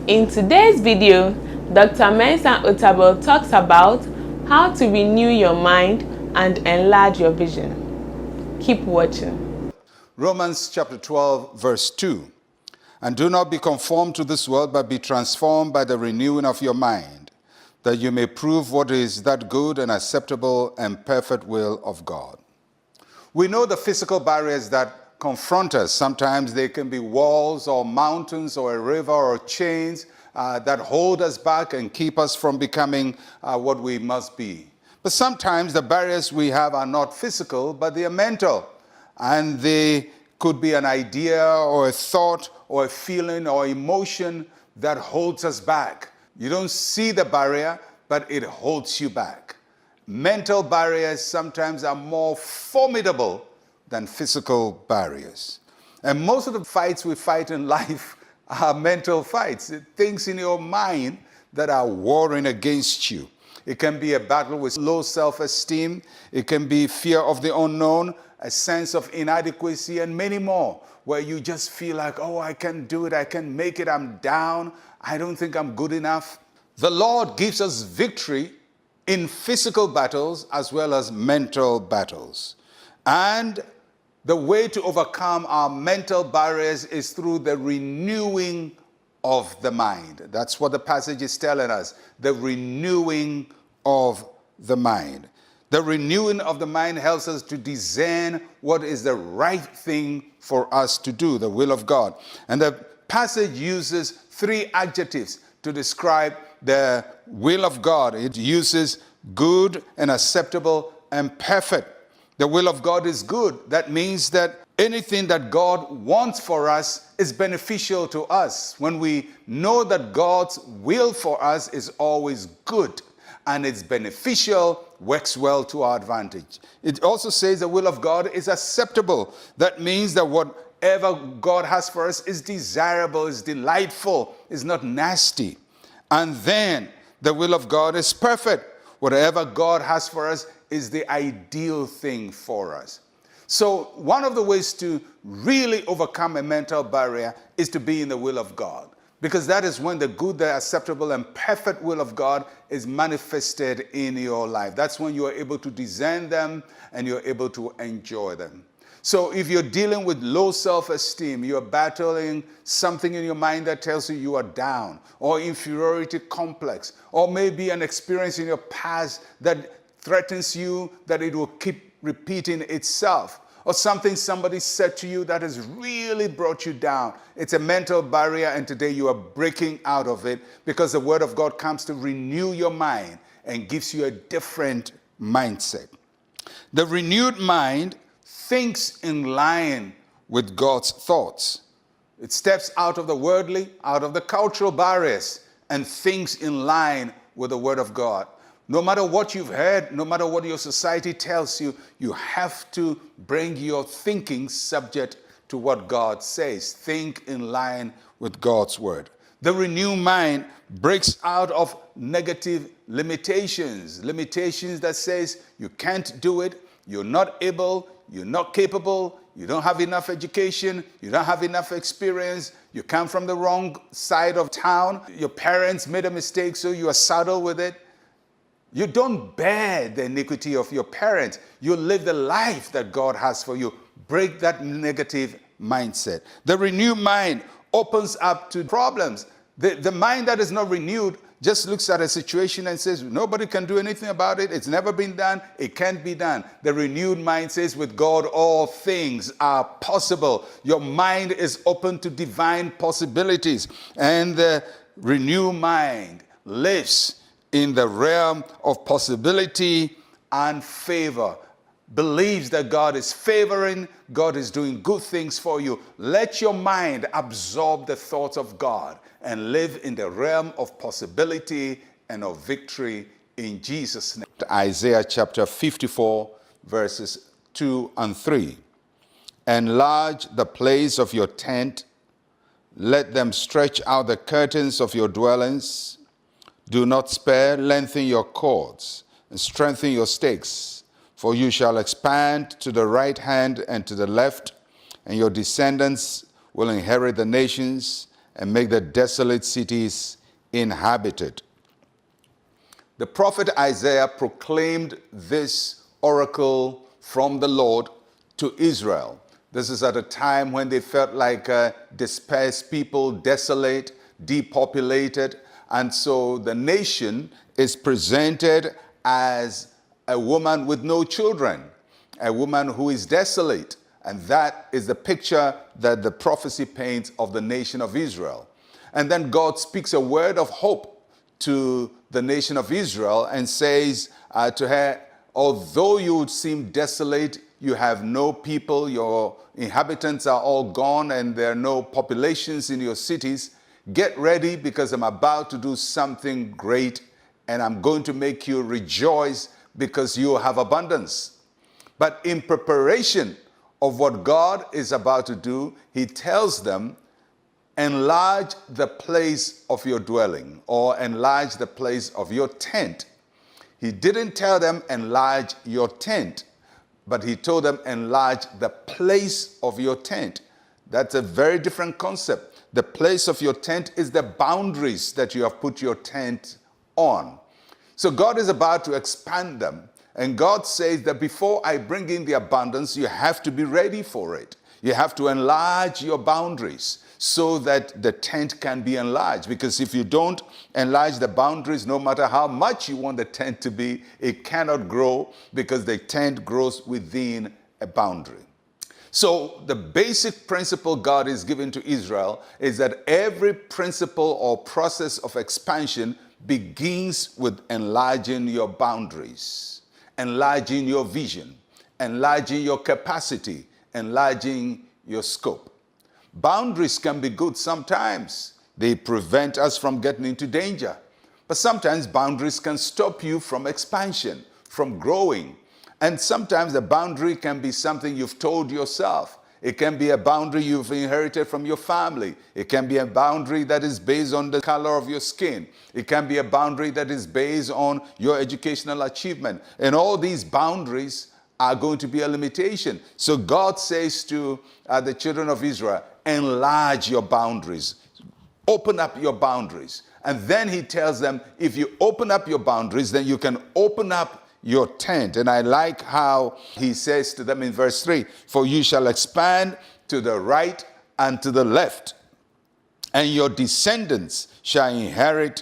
In today's video, Dr. Mensa Otabil talks about how to renew your mind and enlarge your vision. Keep watching. Romans chapter 12, verse 2. And do not be conformed to this world, but be transformed by the renewing of your mind, that you may prove what is that good and acceptable and perfect will of God. We know the physical barriers that confront us. Sometimes they can be walls or mountains or a river or chains that hold us back and keep us from becoming what we must be. But sometimes the barriers we have are not physical, but they are mental. And they could be an idea or a thought or a feeling or emotion that holds us back. You don't see the barrier, but it holds you back. Mental barriers sometimes are more formidable than physical barriers. And most of the fights we fight in life are mental fights, things in your mind that are warring against you. It can be a battle with low self-esteem. It can be fear of the unknown, a sense of inadequacy, and many more, where you just feel like, oh, I can do it, I can make it, I'm down, I don't think I'm good enough. The Lord gives us victory in physical battles as well as mental battles. And the way to overcome our mental barriers is through the renewing of the mind. That's what the passage is telling us, the renewing of the mind. The renewing of the mind helps us to discern what is the right thing for us to do, the will of God. And the passage uses three adjectives to describe the will of God. It uses good and acceptable and perfect. The will of God is good. That means that anything that God wants for us is beneficial to us. When we know that God's will for us is always good and it's beneficial, works well to our advantage. It also says the will of God is acceptable. That means that whatever God has for us is desirable, is delightful, is not nasty. And then the will of God is perfect. Whatever God has for us is the ideal thing for us. So one of the ways to really overcome a mental barrier is to be in the will of God, because that is when the good, the acceptable, and perfect will of God is manifested in your life. That's when you are able to discern them and you're able to enjoy them. So if you're dealing with low self-esteem, you're battling something in your mind that tells you you are down, or inferiority complex, or maybe an experience in your past that threatens you that it will keep repeating itself, or something somebody said to you that has really brought you down. It's a mental barrier, and today you are breaking out of it because the Word of God comes to renew your mind and gives you a different mindset. The renewed mind thinks in line with God's thoughts. It steps out of the worldly, out of the cultural barriers, and thinks in line with the Word of God. No matter what you've heard, no matter what your society tells you, you have to bring your thinking subject to what God says. Think in line with God's word. The renewed mind breaks out of negative limitations that says you can't do it, you're not able, you're not capable, you don't have enough education, you don't have enough experience, you come from the wrong side of town, your parents made a mistake, so you are saddled with it. You don't bear the iniquity of your parents. You live the life that God has for you. Break that negative mindset. The renewed mind opens up to problems. The mind that is not renewed just looks at a situation and says, nobody can do anything about it. It's never been done. It can't be done. The renewed mind says, with God, all things are possible. Your mind is open to divine possibilities. And the renewed mind lives in the realm of possibility and favor. Believes that God is favoring, God is doing good things for you. Let your mind absorb the thoughts of God and live in the realm of possibility and of victory in Jesus' name. Isaiah chapter 54, verses 2 and 3. Enlarge the place of your tent. Let them stretch out the curtains of your dwellings. Do not spare, lengthen your cords, and strengthen your stakes, for you shall expand to the right hand and to the left, and your descendants will inherit the nations, and make the desolate cities inhabited. The prophet Isaiah proclaimed this oracle from the Lord to Israel. This is at a time when they felt like dispersed people, desolate, depopulated. And so the nation is presented as a woman with no children, a woman who is desolate. And that is the picture that the prophecy paints of the nation of Israel. And then God speaks a word of hope to the nation of Israel and says to her, although you would seem desolate, you have no people, your inhabitants are all gone, and there are no populations in your cities, get ready because I'm about to do something great, and I'm going to make you rejoice because you have abundance. But in preparation of what God is about to do, he tells them, enlarge the place of your dwelling, or enlarge the place of your tent. He didn't tell them enlarge your tent, but he told them enlarge the place of your tent. That's a very different concept. The place of your tent is the boundaries that you have put your tent on. So God is about to expand them. And God says that before I bring in the abundance, you have to be ready for it. You have to enlarge your boundaries so that the tent can be enlarged. Because if you don't enlarge the boundaries, no matter how much you want the tent to be, it cannot grow because the tent grows within a boundary. So the basic principle God is giving to Israel is that every principle or process of expansion begins with enlarging your boundaries, enlarging your vision, enlarging your capacity, enlarging your scope. Boundaries can be good sometimes. They prevent us from getting into danger. But sometimes boundaries can stop you from expansion, from growing. And sometimes the boundary can be something you've told yourself. It can be a boundary you've inherited from your family. It can be a boundary that is based on the color of your skin. It can be a boundary that is based on your educational achievement. And all these boundaries are going to be a limitation. So God says to the children of Israel, enlarge your boundaries. Open up your boundaries. And then he tells them, if you open up your boundaries, then you can open up your tent. And I like how he says to them in verse 3, for you shall expand to the right and to the left, and your descendants shall inherit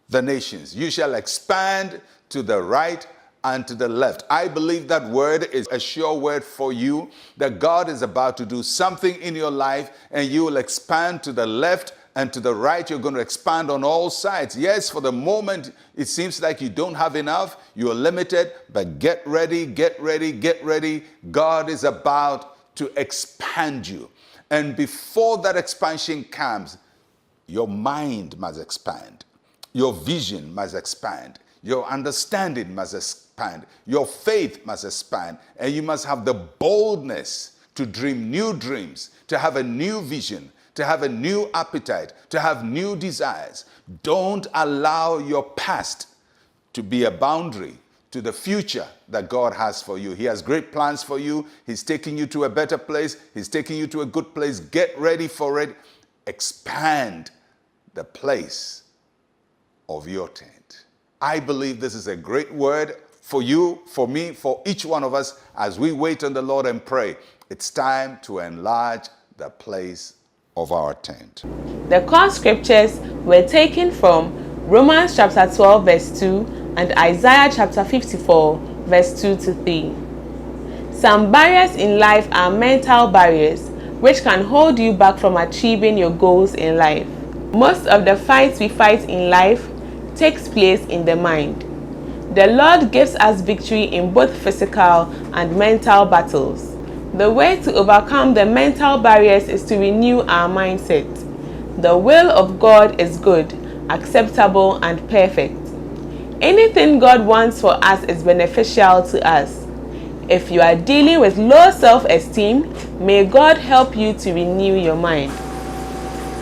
the nations. You shall expand to the right and to the left. I believe that word is a sure word for you, that God is about to do something in your life, and you will expand to the left and to the right. You're going to expand on all sides. Yes, for the moment, it seems like you don't have enough. You are limited, but get ready, get ready, get ready. God is about to expand you. And before that expansion comes, your mind must expand. Your vision must expand. Your understanding must expand. Your faith must expand. And you must have the boldness to dream new dreams, to have a new vision, to have a new appetite, to have new desires. Don't allow your past to be a boundary to the future that God has for you. He has great plans for you. He's taking you to a better place. He's taking you to a good place. Get ready for it. Expand the place of your tent. I believe this is a great word for you, for me, for each one of us as we wait on the Lord and pray. It's time to enlarge the place of our tent. The core scriptures were taken from Romans chapter 12 verse 2 and Isaiah chapter 54 verse 2 to 3. Some barriers in life are mental barriers which can hold you back from achieving your goals in life. Most of the fights we fight in life takes place in the mind. The Lord gives us victory in both physical and mental battles. The way to overcome the mental barriers is to renew our mindset. The will of God is good, acceptable, and perfect. Anything God wants for us is beneficial to us. If you are dealing with low self-esteem, may God help you to renew your mind.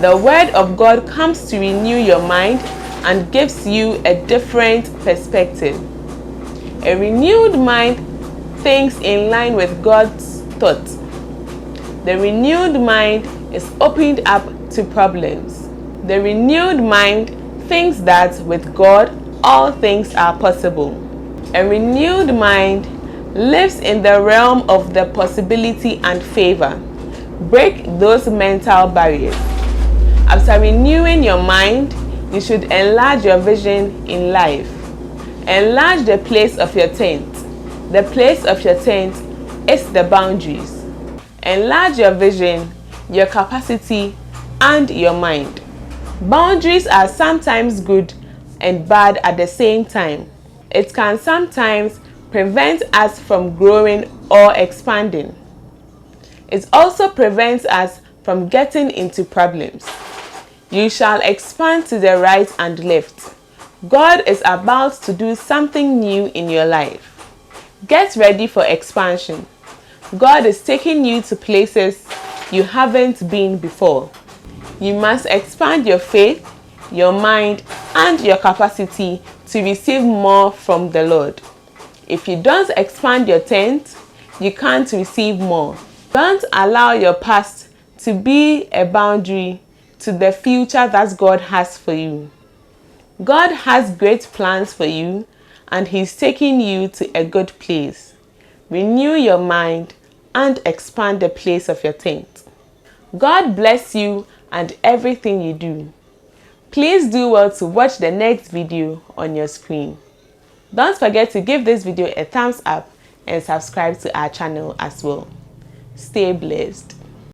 The Word of God comes to renew your mind and gives you a different perspective. A renewed mind thinks in line with God's thoughts. The renewed mind is opened up to problems. The renewed mind thinks that with God, all things are possible. A renewed mind lives in the realm of the possibility and favor. Break those mental barriers. After renewing your mind, you should enlarge your vision in life. Enlarge the place of your tent. The place of your tent is the boundaries. Enlarge your vision, your capacity, and your mind. Boundaries are sometimes good and bad at the same time. It can sometimes prevent us from growing or expanding. It also prevents us from getting into problems. You shall expand to the right and left. God is about to do something new in your life. Get ready for expansion. God is taking you to places you haven't been before. You must expand your faith, your mind, and your capacity to receive more from the Lord. If you don't expand your tent, you can't receive more. Don't allow your past to be a boundary to the future that God has for you. God has great plans for you, and He's taking you to a good place. Renew your mind and expand the place of your tent. God bless you and everything you do. Please do well to watch the next video on your screen. Don't forget to give this video a thumbs up and subscribe to our channel as well. Stay blessed.